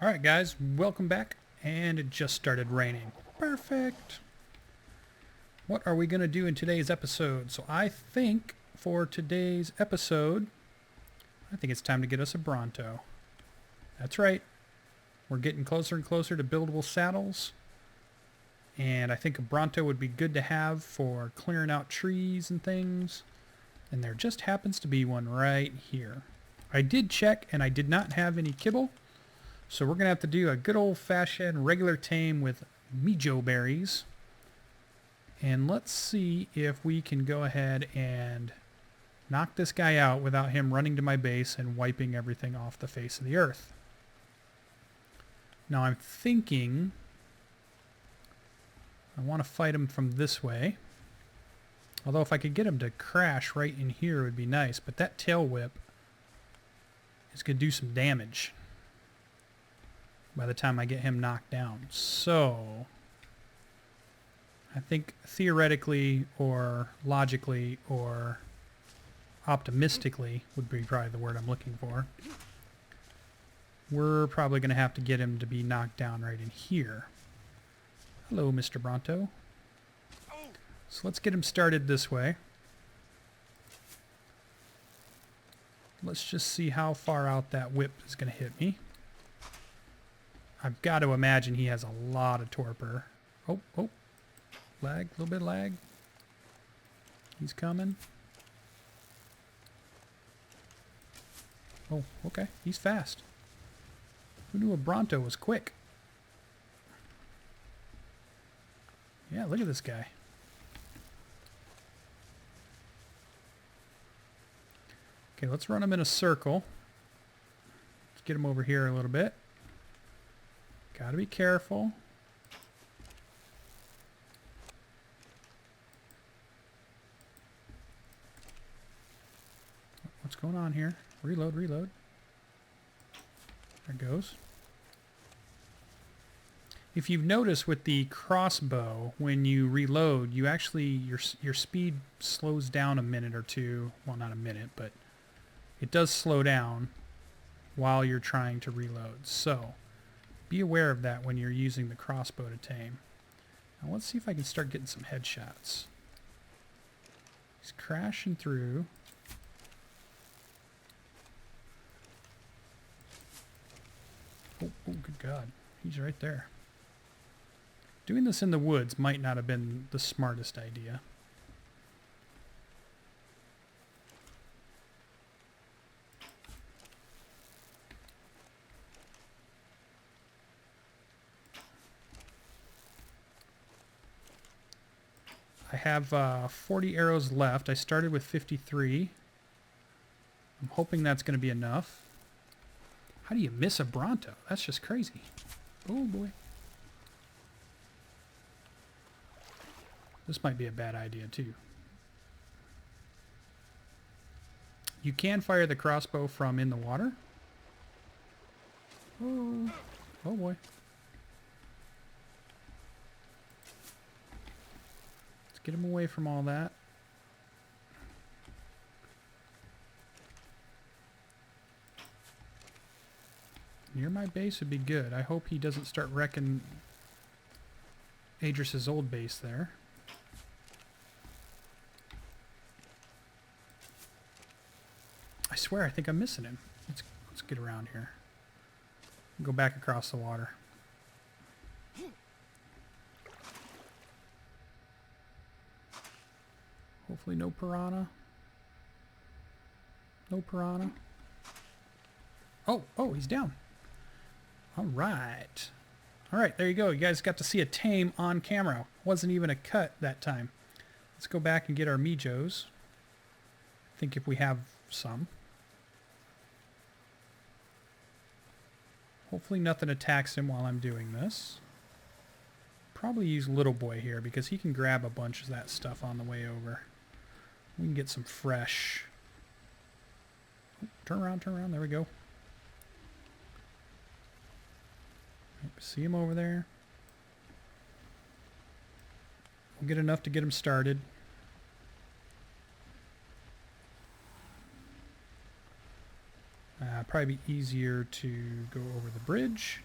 Alright guys, welcome back, and it just started raining. Perfect! What are we going to do in today's episode? So I think for today's episode, I think it's time to get us a Bronto. That's right. We're getting closer and closer to buildable saddles. And I think a Bronto would be good to have for clearing out trees and things. And there just happens to be one right here. I did check and I did not have any kibble. So we're going to have to do a good old-fashioned regular tame with mijo berries. And let's see if we can go ahead and knock this guy out without him running to my base and wiping everything off the face of the earth. Now I'm thinking I want to fight him from this way. Although if I could get him to crash right in here it would be nice. But that tail whip is going to do some damage by the time I get him knocked down. So I think theoretically or logically or optimistically would be probably the word I'm looking for. We're probably going to have to get him to be knocked down right in here. Hello, Mr. Bronto. So let's get him started this way. Let's just see how far out that whip is going to hit me. I've got to imagine he has a lot of torpor. Oh, lag, a little bit of lag. He's coming. Oh, okay, he's fast. Who knew a Bronto was quick? Yeah, look at this guy. Okay, let's run him in a circle. Let's get him over here a little bit. Gotta be careful. What's going on here? Reload, reload. There it goes. If you've noticed with the crossbow, when you reload, you actually, your speed slows down a minute or two. Well, not a minute, but it does slow down while you're trying to reload. So be aware of that when you're using the crossbow to tame. Now let's see if I can start getting some headshots. He's crashing through. Oh, good God. He's right there. Doing this in the woods might not have been the smartest idea. I have 40 arrows left. I started with 53. I'm hoping that's going to be enough. How do you miss a Bronto? That's just crazy. Oh boy. This might be a bad idea too. You can fire the crossbow from in the water. Oh boy. Get him away from all that. Near my base would be good. I hope he doesn't start wrecking Adris's old base there. I swear I think I'm missing him. Let's get around here. Go back across the water. Hopefully no piranha. No piranha. Oh, he's down. All right. All right, there you go. You guys got to see a tame on camera. Wasn't even a cut that time. Let's go back and get our mijos. I think if we have some. Hopefully nothing attacks him while I'm doing this. Probably use Little Boy here because he can grab a bunch of that stuff on the way over. We can get some fresh. Oh, turn around, there we go. See him over there. We'll get enough to get him started. Probably be easier to go over the bridge.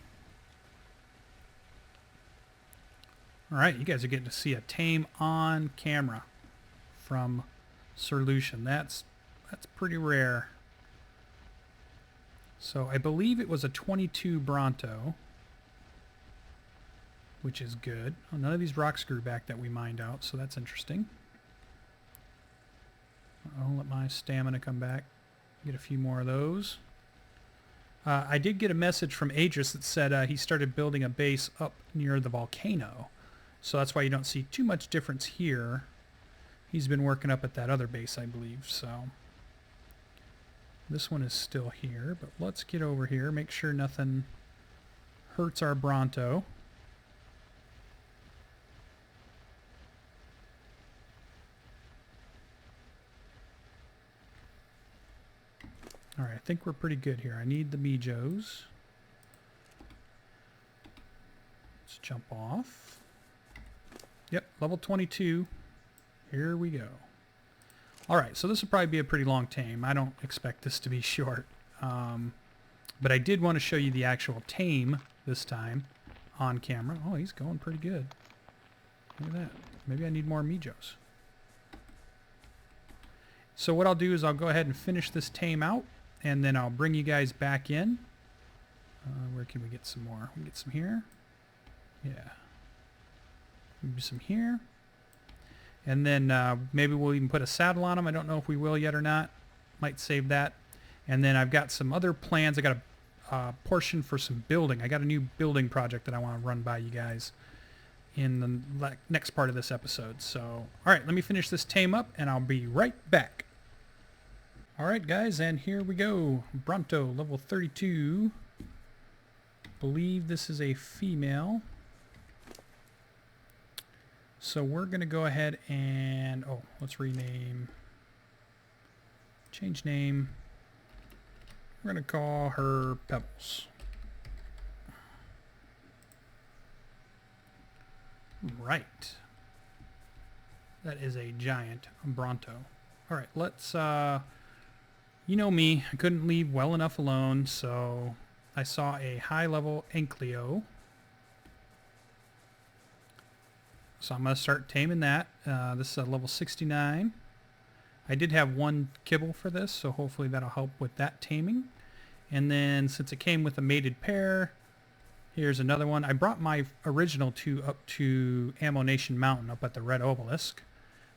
All right, you guys are getting to see a tame on camera from SirLucien. That's pretty rare. So I believe it was a 22 Bronto, which is good. Oh, none of these rocks grew back that we mined out, so that's interesting. I'll let my stamina come back. Get a few more of those. I did get a message from Adris that said he started building a base up near the volcano. So that's why you don't see too much difference here. He's been working up at that other base, I believe. So this one is still here, but let's get over here. Make sure nothing hurts our Bronto. All right, I think we're pretty good here. I need the Mijos. Let's jump off. Yep, level 22. Here we go. All right, so this will probably be a pretty long tame. I don't expect this to be short. But I did want to show you the actual tame this time on camera. Oh, he's going pretty good. Look at that. Maybe I need more Mijos. So what I'll do is I'll go ahead and finish this tame out, and then I'll bring you guys back in. Where can we get some more? We can get some here. Yeah. Maybe some here. And then maybe we'll even put a saddle on them. I don't know if we will yet or not. Might save that. And then I've got some other plans. I got a portion for some building. I got a new building project that I want to run by you guys in the next part of this episode. So, all right, let me finish this tame up, and I'll be right back. All right, guys, and here we go. Bronto, level 32. Believe this is a female. So we're going to go ahead and, oh, let's rename, change name. We're going to call her Pebbles. Right. That is a giant Bronto. All right, let's, you know me, I couldn't leave well enough alone, so I saw a high-level Ankylo. So I'm going to start taming that. This is a level 69. I did have one kibble for this, so hopefully that'll help with that taming. And then since it came with a mated pair, here's another one. I brought my original two up to Ammo Nation Mountain up at the Red Obelisk.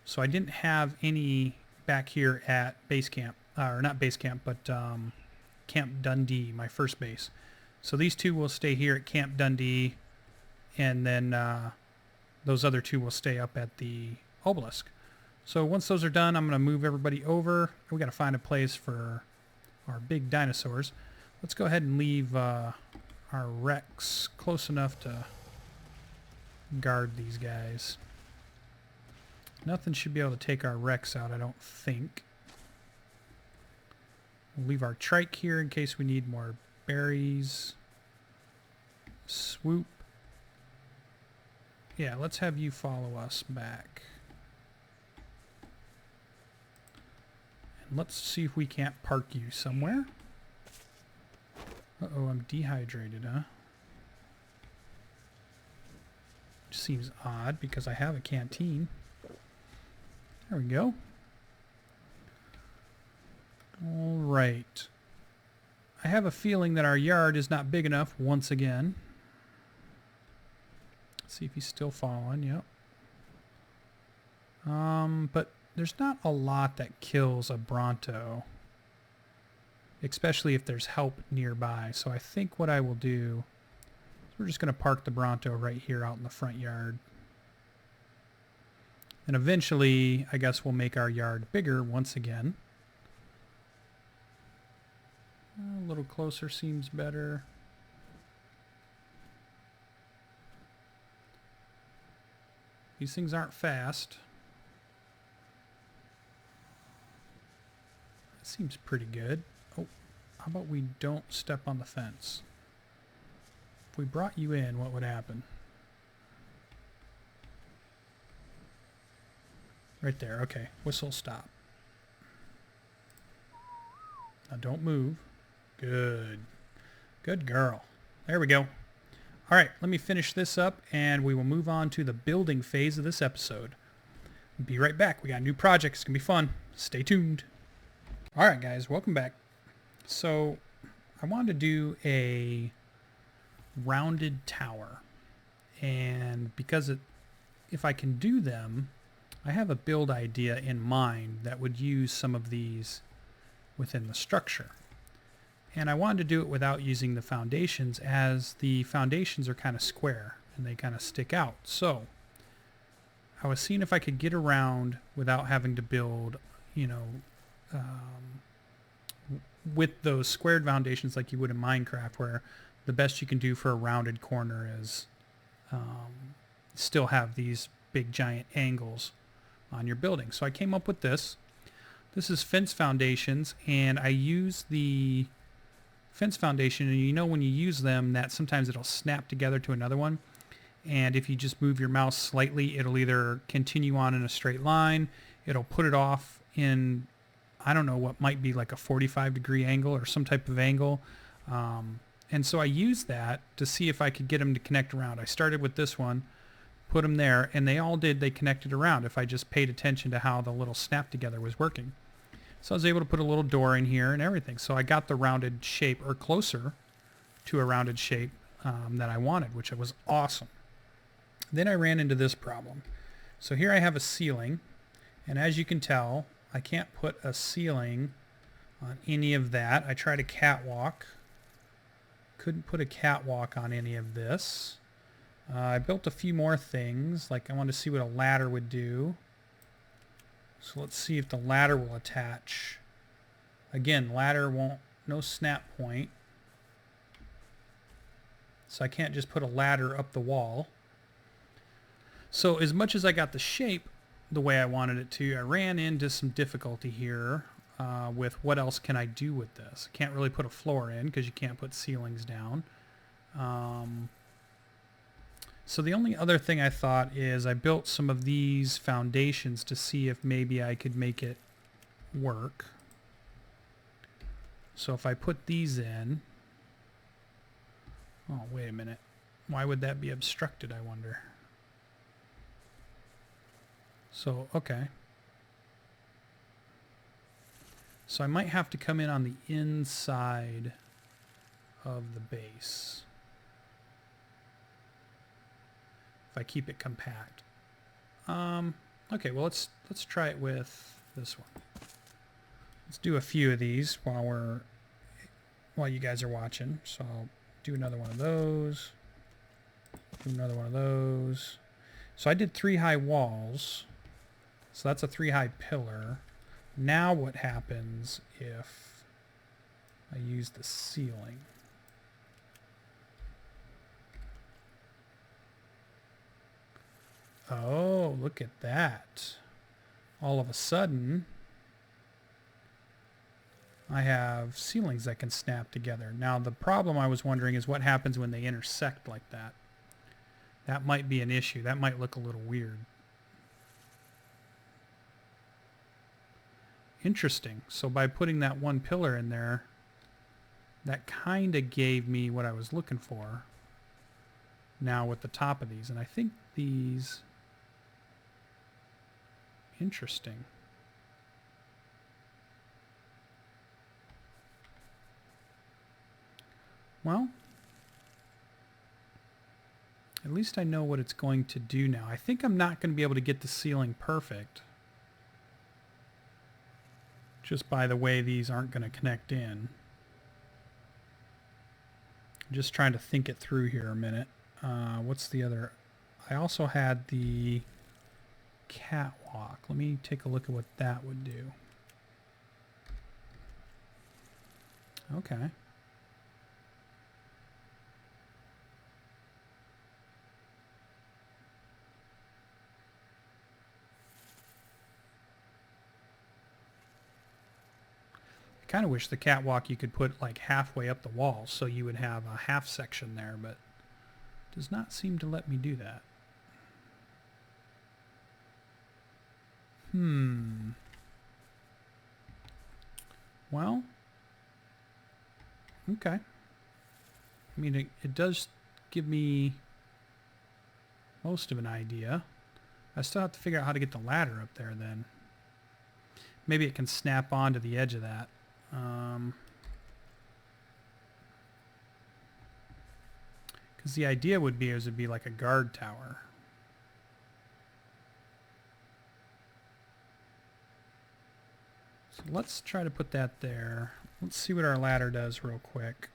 So I didn't have any back here at base camp. Or not base camp, but Camp Dundee, my first base. So these two will stay here at Camp Dundee, and then those other two will stay up at the obelisk. So once those are done, I'm going to move everybody over. We got to find a place for our big dinosaurs. Let's go ahead and leave our Rex close enough to guard these guys. Nothing should be able to take our Rex out, I don't think. We'll leave our trike here in case we need more berries. Swoop. Yeah, let's have you follow us back. And let's see if we can't park you somewhere. Uh-oh, I'm dehydrated, huh? Seems odd because I have a canteen. There we go. All right. I have a feeling that our yard is not big enough once again. Let's see if he's still following. Yep. But there's not a lot that kills a Bronto, especially if there's help nearby. So I think what I will do is we're just going to park the Bronto right here out in the front yard. And eventually, I guess we'll make our yard bigger once again. A little closer seems better. These things aren't fast. That seems pretty good. Oh, how about we don't step on the fence? If we brought you in, what would happen? Right there, okay. Whistle, stop. Now don't move. Good. Good girl. There we go. All right, let me finish this up and we will move on to the building phase of this episode. Be right back. We got a new project. It's going to be fun. Stay tuned. All right, guys, welcome back. So I wanted to do a rounded tower. And because if I can do them, I have a build idea in mind that would use some of these within the structure. And I wanted to do it without using the foundations, as the foundations are kind of square and they kind of stick out. So I was seeing if I could get around without having to build, with those squared foundations like you would in Minecraft, where the best you can do for a rounded corner is still have these big giant angles on your building. So I came up with this. This is fence foundations, and I use the fence foundation, and when you use them, that sometimes it'll snap together to another one. And if you just move your mouse slightly, it'll either continue on in a straight line, it'll put it off in, I don't know, what might be like a 45-degree angle or some type of angle. And so I used that to see if I could get them to connect around. I started with this one, put them there, and they connected around if I just paid attention to how the little snap together was working. So I was able to put a little door in here and everything. So I got the rounded shape, or closer to a rounded shape that I wanted, which was awesome. Then I ran into this problem. So here I have a ceiling, and as you can tell, I can't put a ceiling on any of that. I tried a catwalk. Couldn't put a catwalk on any of this. I built a few more things, like I wanted to see what a ladder would do. So let's see if the ladder will attach. Again, ladder won't, no snap point. So I can't just put a ladder up the wall. So as much as I got the shape the way I wanted it to, I ran into some difficulty here with what else can I do with this. I can't really put a floor in because you can't put ceilings down. So the only other thing I thought is I built some of these foundations to see if maybe I could make it work. So if I put these in, oh, wait a minute. Why would that be obstructed, I wonder? So, okay. So I might have to come in on the inside of the base if I keep it compact. Okay, well let's try it with this one. Let's do a few of these while you guys are watching. So I'll do another one of those. Do another one of those. So I did 3 high walls. So that's a 3 high pillar. Now what happens if I use the ceiling? Oh, look at that. All of a sudden, I have ceilings that can snap together. Now the problem I was wondering is what happens when they intersect like that. That might be an issue. That might look a little weird. Interesting. So by putting that one pillar in there, that kind of gave me what I was looking for now with the top of these. And I think these... Interesting. Well, at least I know what it's going to do now. I think I'm not going to be able to get the ceiling perfect, just by the way these aren't going to connect in. I'm just trying to think it through here a minute. What's the other? I also had the catwalk. Let me take a look at what that would do. Okay. I kind of wish the catwalk you could put like halfway up the wall so you would have a half section there, but it does not seem to let me do that. Well, okay. I mean, it does give me most of an idea. I still have to figure out how to get the ladder up there then. Maybe it can snap onto the edge of that. Because the idea would be it would be like a guard tower. So let's try to put that there. Let's see what our ladder does real quick.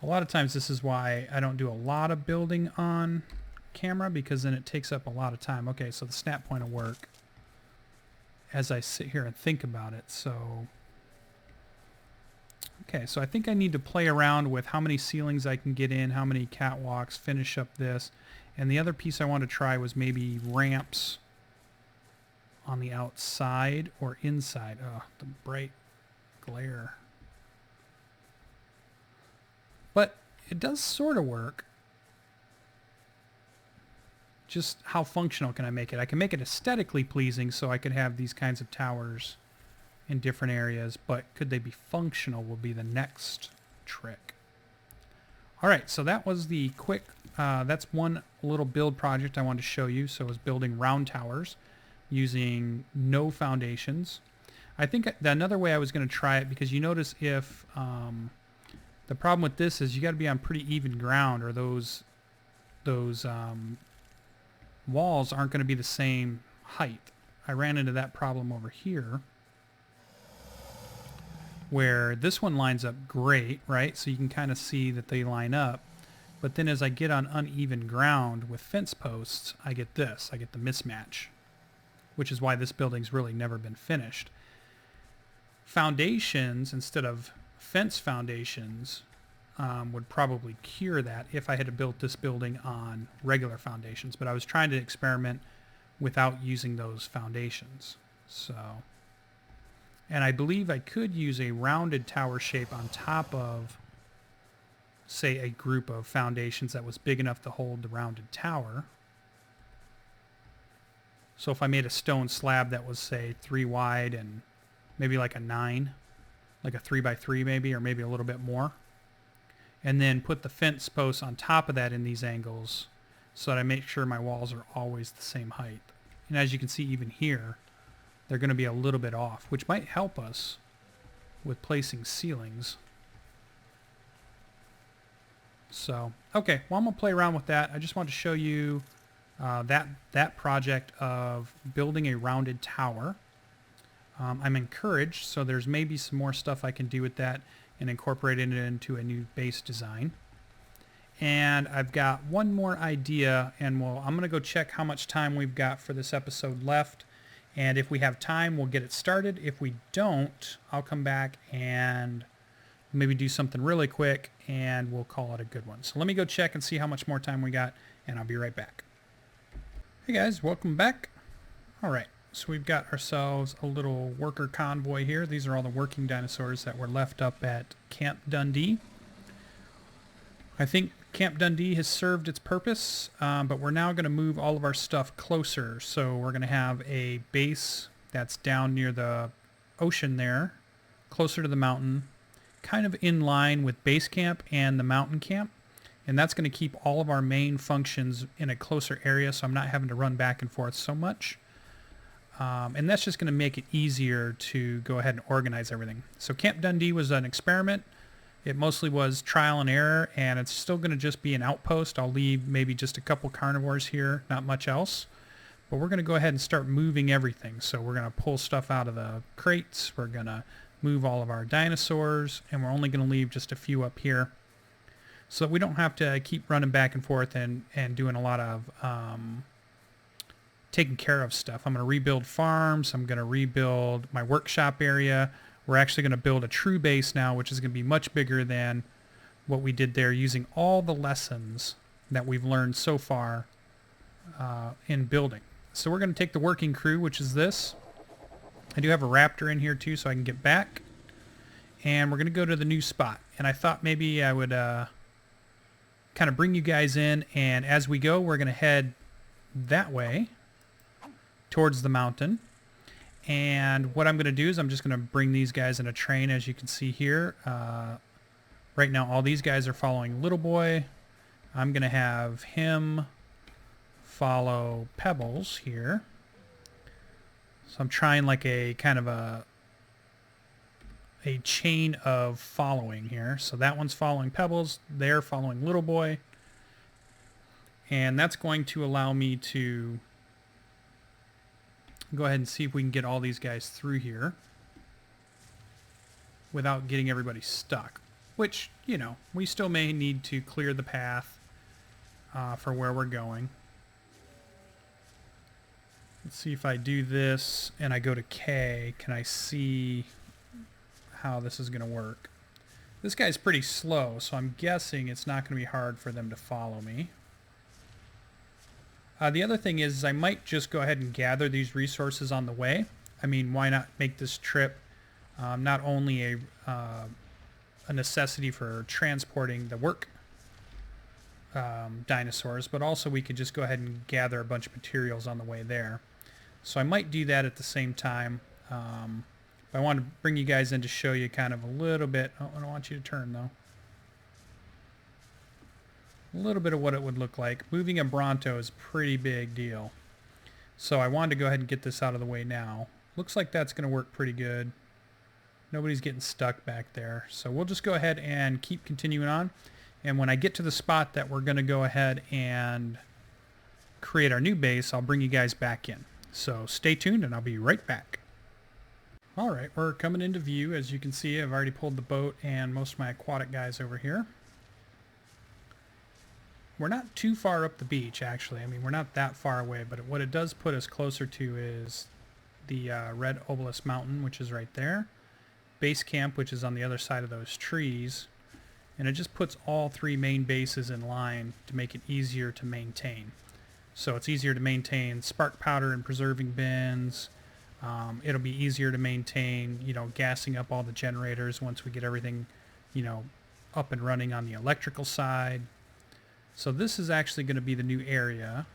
A lot of times this is why I don't do a lot of building on camera, because then it takes up a lot of time. Okay, so the snap point will work as I sit here and think about it. So, okay, so I think I need to play around with how many ceilings I can get in, how many catwalks, finish up this. And the other piece I want to try was maybe ramps on the outside or inside. Oh, the bright glare. But it does sort of work. Just how functional can I make it? I can make it aesthetically pleasing so I could have these kinds of towers in different areas, but could they be functional will be the next trick. All right, so that was the quick, that's one little build project I wanted to show you. So it was building round towers using no foundations. I think another way I was going to try it, because you notice if the problem with this is you got to be on pretty even ground, or those walls aren't going to be the same height. I ran into that problem over here, where this one lines up great, right? So you can kind of see that they line up. But then as I get on uneven ground with fence posts, I get this. I get the mismatch, which is why this building's really never been finished. Foundations, instead of fence foundations, would probably cure that if I had built this building on regular foundations. But I was trying to experiment without using those foundations. So, and I believe I could use a rounded tower shape on top of, say, a group of foundations that was big enough to hold the rounded tower. So if I made a stone slab that was, say, 3 wide and maybe like a 9, like a 3x3 maybe, or maybe a little bit more, and then put the fence posts on top of that in these angles so that I make sure my walls are always the same height. And as you can see, even here, they're going to be a little bit off, which might help us with placing ceilings. So, okay, well, I'm going to play around with that. I just want to show you that project of building a rounded tower. I'm encouraged, so there's maybe some more stuff I can do with that and incorporate it into a new base design. And I've got one more idea, and I'm going to go check how much time we've got for this episode left. And if we have time, we'll get it started. If we don't, I'll come back and maybe do something really quick, and we'll call it a good one. So let me go check and see how much more time we got, and I'll be right back. Hey guys, welcome back. All right, so we've got ourselves a little worker convoy here. These are all the working dinosaurs that were left up at Camp Dundee. I think Camp Dundee has served its purpose, but we're now going to move all of our stuff closer. So we're going to have a base that's down near the ocean there, closer to the mountain, kind of in line with base camp and the mountain camp. And that's going to keep all of our main functions in a closer area, so I'm not having to run back and forth so much. And that's just going to make it easier to go ahead and organize everything. So Camp Dundee was an experiment. It mostly was trial and error, and it's still going to just be an outpost. I'll leave maybe just a couple carnivores here, not much else. But we're going to go ahead and start moving everything. So we're going to pull stuff out of the crates. We're going to move all of our dinosaurs, and we're only going to leave just a few up here, so that we don't have to keep running back and forth and doing a lot of taking care of stuff. I'm going to rebuild farms. I'm going to rebuild my workshop area. We're actually going to build a true base now, which is going to be much bigger than what we did there, using all the lessons that we've learned so far in building. So we're going to take the working crew, which is this. I do have a raptor in here too, so I can get back. And we're going to go to the new spot. And I thought maybe I would kind of bring you guys in, and as we go, we're going to head that way towards the mountain. And what I'm going to do is I'm just going to bring these guys in a train, as you can see here. Right now, all these guys are following Little Boy. I'm going to have him follow Pebbles here. So I'm trying like a kind of a chain of following here. So that one's following Pebbles, they're following Little Boy. And that's going to allow me to go ahead and see if we can get all these guys through here without getting everybody stuck. Which, you know, we still may need to clear the path for where we're going. Let's see if I do this and I go to K, can I see how this is going to work? This guy's pretty slow, so I'm guessing it's not going to be hard for them to follow me. The other thing is I might just go ahead and gather these resources on the way. I mean, why not make this trip not only a necessity for transporting the work dinosaurs, but also we could just go ahead and gather a bunch of materials on the way there. So I might do that at the same time. I want to bring you guys in to show you kind of a little bit. Oh, I don't want you to turn though. A little bit of what it would look like. Moving a Bronto is a pretty big deal. So I wanted to go ahead and get this out of the way now. Looks like that's going to work pretty good. Nobody's getting stuck back there. So we'll just go ahead and keep continuing on. And when I get to the spot that we're going to go ahead and create our new base, I'll bring you guys back in. So stay tuned and I'll be right back. Alright, we're coming into view. As you can see, I've already pulled the boat and most of my aquatic guys over here. We're not too far up the beach, actually. I mean, we're not that far away, but what it does put us closer to is the red obelisk mountain, which is right there. Base camp, which is on the other side of those trees. And it just puts all three main bases in line to make it easier to maintain. So it's easier to maintain spark powder and preserving bins. It'll be easier to maintain, you know, gassing up all the generators once we get everything, you know, up and running on the electrical side. So this is actually going to be the new area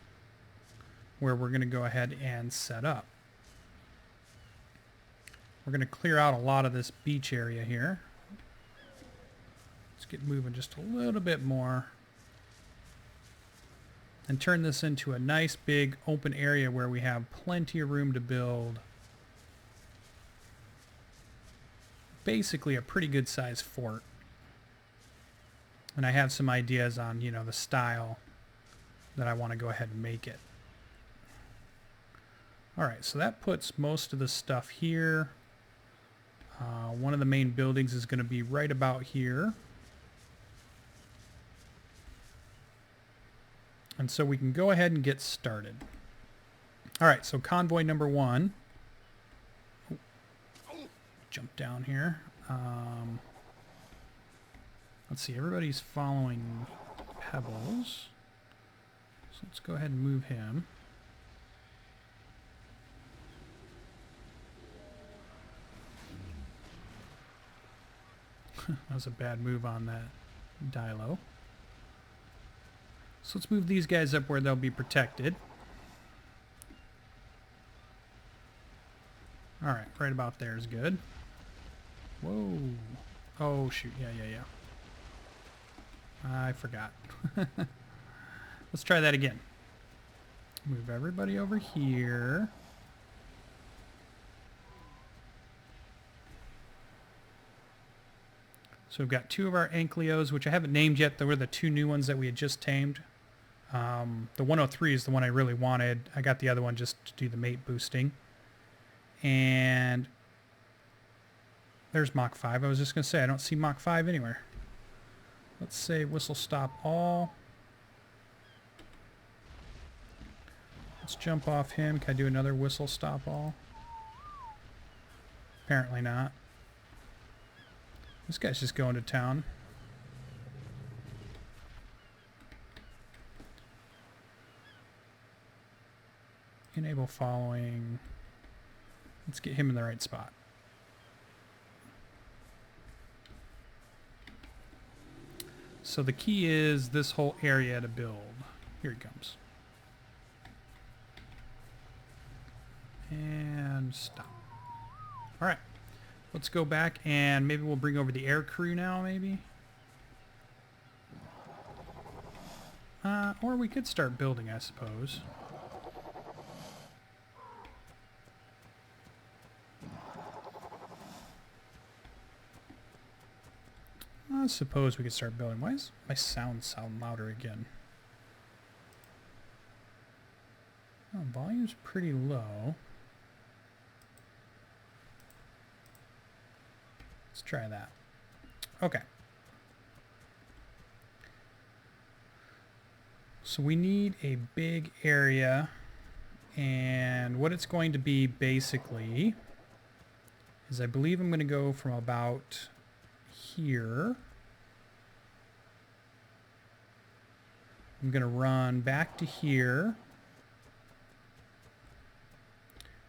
where we're going to go ahead and set up. We're going to clear out a lot of this beach area here. Let's get moving just a little bit more and turn this into a nice big open area where we have plenty of room to build basically a pretty good sized fort. And I have some ideas on, you know, the style that I want to go ahead and make it. Alright, so that puts most of the stuff here. One of the main buildings is going to be right about here. And so we can go ahead and get started. Alright, so convoy number 1. Jump down here. Let's see, everybody's following Pebbles. So let's go ahead and move him. That was a bad move on that Dilo. So let's move these guys up where they'll be protected. Alright, right about there is good. Whoa. Oh, shoot. Yeah. I forgot. Let's try that again. Move everybody over here. So we've got 2 of our Ankylos, which I haven't named yet. They were the 2 new ones that we had just tamed. The 103 is the one I really wanted. I got the other one just to do the mate boosting. And there's Mach 5. I was just going to say, I don't see Mach 5 anywhere. Let's say whistle stop all. Let's jump off him. Can I do another whistle stop all? Apparently not. This guy's just going to town. Enable following. Let's get him in the right spot. So the key is this whole area to build. Here he comes. And stop. All right. Let's go back and maybe we'll bring over the air crew now, maybe. Or we could start building, I suppose. I suppose we could start building. Why does my sound louder again? Oh, volume's pretty low. Let's try that. Okay. So we need a big area, and what it's going to be basically is I believe I'm going to go from about here. I'm going to run back to here.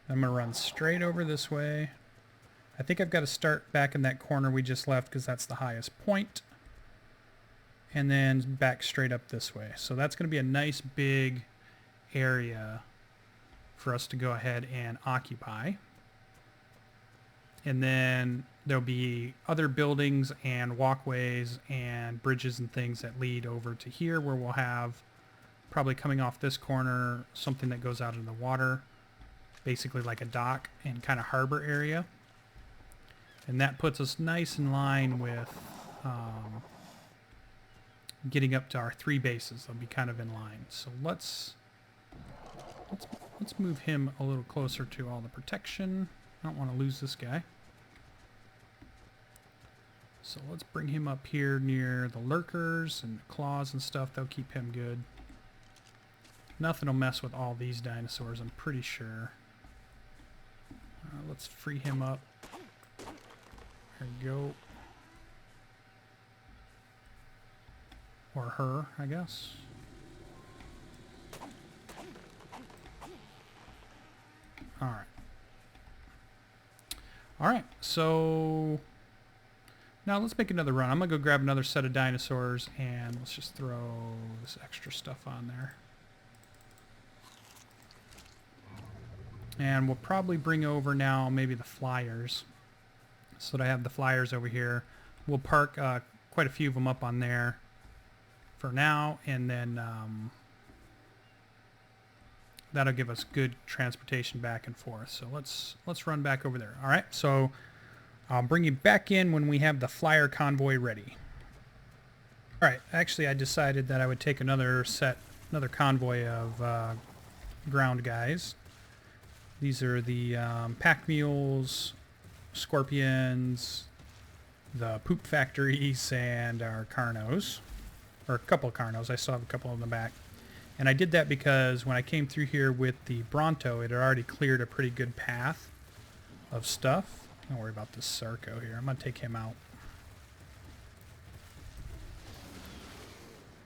I'm going to run straight over this way. I think I've got to start back in that corner we just left because that's the highest point. And then back straight up this way. So that's going to be a nice big area for us to go ahead and occupy. And then there'll be other buildings and walkways and bridges and things that lead over to here, where we'll have, probably coming off this corner, something that goes out in the water, basically like a dock and kind of harbor area. And that puts us nice in line with getting up to our 3 bases. They'll be kind of in line. So let's move him a little closer to all the protection. I don't want to lose this guy. So let's bring him up here near the lurkers and the claws and stuff. They'll keep him good. Nothing will mess with all these dinosaurs, I'm pretty sure. Let's free him up. There we go. Or her, I guess. Alright. Alright, so now let's make another run. I'm going to go grab another set of dinosaurs and let's just throw this extra stuff on there. And we'll probably bring over now maybe the flyers. So that I have the flyers over here. We'll park quite a few of them up on there for now, and then that'll give us good transportation back and forth. So let's run back over there. All right, so I'll bring you back in when we have the flyer convoy ready. All right, actually I decided that I would take another convoy of ground guys. These are the pack mules, scorpions, the poop factories, and our carnos. Or a couple of carnos. I still have a couple in the back. And I did that because when I came through here with the Bronto, it had already cleared a pretty good path of stuff. Don't worry about this Sarco here. I'm going to take him out.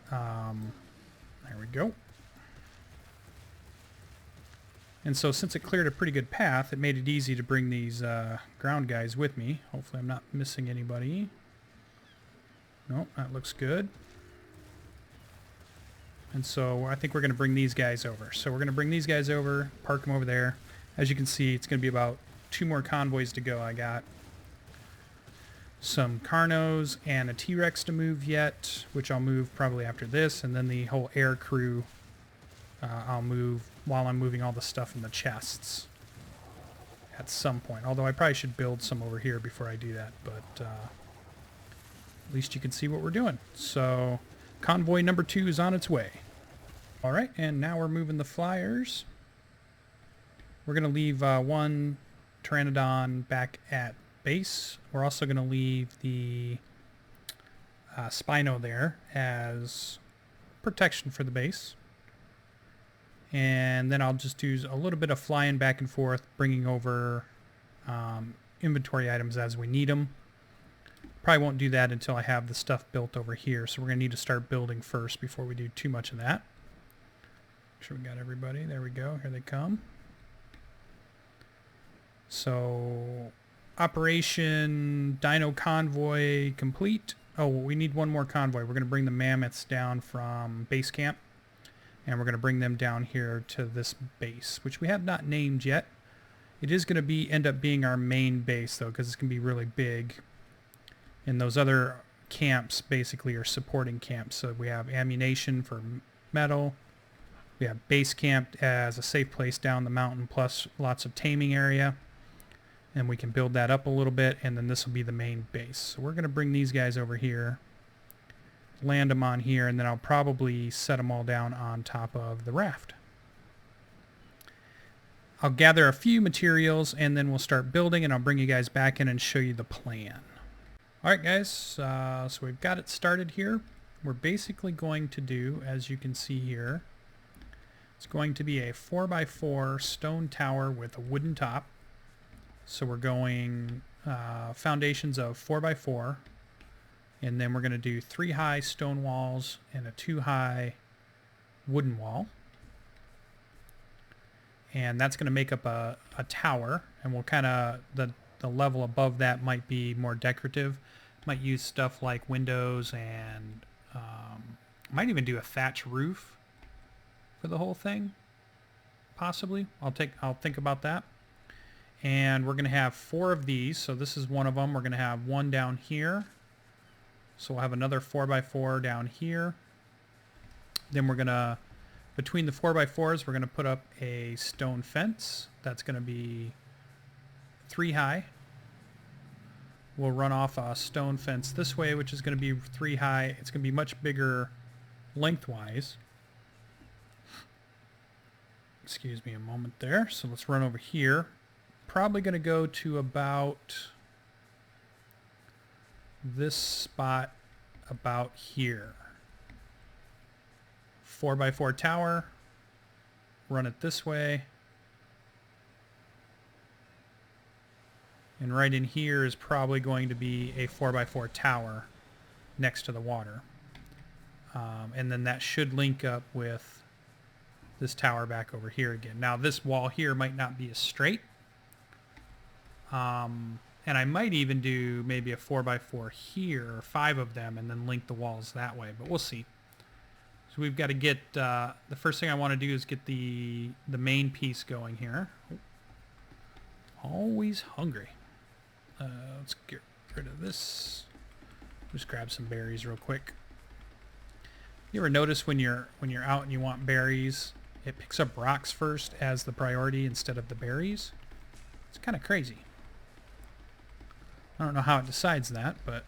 There we go. And so since it cleared a pretty good path, it made it easy to bring these ground guys with me. Hopefully I'm not missing anybody. Nope, that looks good. And so I think we're going to bring these guys over. So we're going to bring these guys over, park them over there. As you can see, it's going to be about 2 more convoys to go. I got some Carnos and a T-Rex to move yet, which I'll move probably after this. And then the whole air crew I'll move while I'm moving all the stuff in the chests at some point. Although I probably should build some over here before I do that. But at least you can see what we're doing. So convoy number 2 is on its way. All right, and now we're moving the flyers. We're going to leave one Pteranodon back at base. We're also going to leave the Spino there as protection for the base. And then I'll just do a little bit of flying back and forth, bringing over inventory items as we need them. Probably won't do that until I have the stuff built over here. So we're going to need to start building first before we do too much of that. Make sure we got everybody. There we go. Here they come. So Operation Dino Convoy complete. Oh, we need one more convoy. We're going to bring the mammoths down from base camp. And we're going to bring them down here to this base, which we have not named yet. It is going to end up being our main base, though, because it's going to be really big. And those other camps basically are supporting camps. So we have ammunition for metal. We have base camped as a safe place down the mountain, plus lots of taming area. And we can build that up a little bit, and then this will be the main base. So we're going to bring these guys over here, land them on here, and then I'll probably set them all down on top of the raft. I'll gather a few materials, and then we'll start building, and I'll bring you guys back in and show you the plan. Alright guys, so we've got it started here. We're basically going to do, as you can see here, it's going to be a 4x4 stone tower with a wooden top. So we're going foundations of 4x4, and then we're going to do 3 high stone walls and a 2 high wooden wall. And that's going to make up a tower, and we'll kind of, the level above that might be more decorative. Might use stuff like windows, and might even do a thatch roof for the whole thing, possibly. I'll think about that. And we're going to have 4 of these, so this is one of them. We're going to have one down here, so we'll have another 4x4 down here. Then we're going to, between the 4x4s, we're going to put up a stone fence that's going to be 3 high. We'll run off a stone fence this way, which is going to be 3 high. It's going to be much bigger lengthwise. Excuse me a moment there. So let's run over here. Probably going to go to about this spot about here. 4x4 tower. Run it this way. And right in here is probably going to be a 4x4 tower next to the water. And then that should link up with this tower back over here again. Now this wall here might not be as straight. And I might even do maybe a 4x4 here, or 5 of them, and then link the walls that way, but we'll see. So we've got to get, the first thing I want to do is get the main piece going here. Always hungry. Let's get rid of this. Just grab some berries real quick. You ever notice when you're out and you want berries, it picks up rocks first as the priority instead of the berries? It's kind of crazy. I don't know how it decides that, but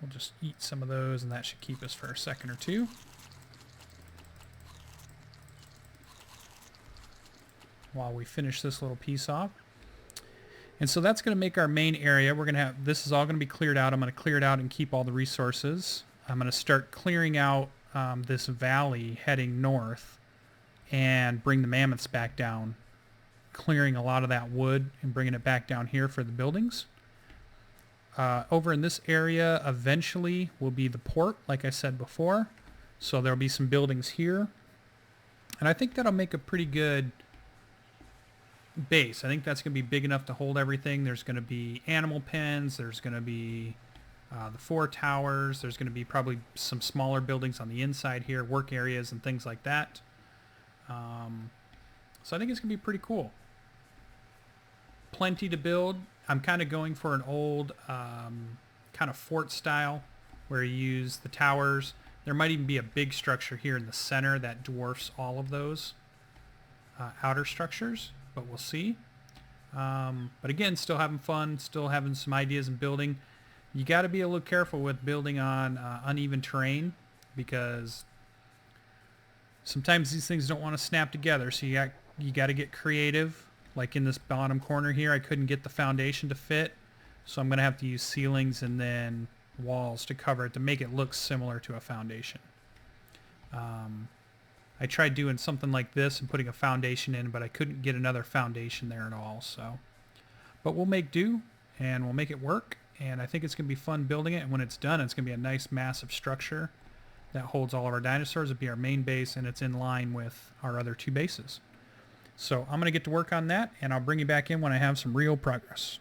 we'll just eat some of those, and that should keep us for a second or two. While we finish this little piece off. And so that's going to make our main area. We're going to have, this is all going to be cleared out. I'm going to clear it out and keep all the resources. I'm going to start clearing out this valley heading north and bring the mammoths back down, clearing a lot of that wood and bringing it back down here for the buildings. Over in this area eventually will be the port, like I said before. So there'll be some buildings here. And I think that'll make a pretty good base. I think that's going to be big enough to hold everything. There's going to be animal pens. There's going to be the 4 towers. There's going to be probably some smaller buildings on the inside here, work areas and things like that. So I think it's going to be pretty cool. Plenty to build. I'm kind of going for an old kind of fort style where you use the towers. There might even be a big structure here in the center that dwarfs all of those outer structures, but we'll see. But again, still having fun, still having some ideas and building. You got to be a little careful with building on uneven terrain, because sometimes these things don't want to snap together, so you got to get creative. Like in this bottom corner here, I couldn't get the foundation to fit, so I'm going to have to use ceilings and then walls to cover it to make it look similar to a foundation. I tried doing something like this and putting a foundation in, but I couldn't get another foundation there at all. So, but we'll make do, and we'll make it work, and I think it's going to be fun building it, and when it's done, it's going to be a nice massive structure that holds all of our dinosaurs. It'll be our main base, and it's in line with our other 2 bases. So I'm going to get to work on that, and I'll bring you back in when I have some real progress.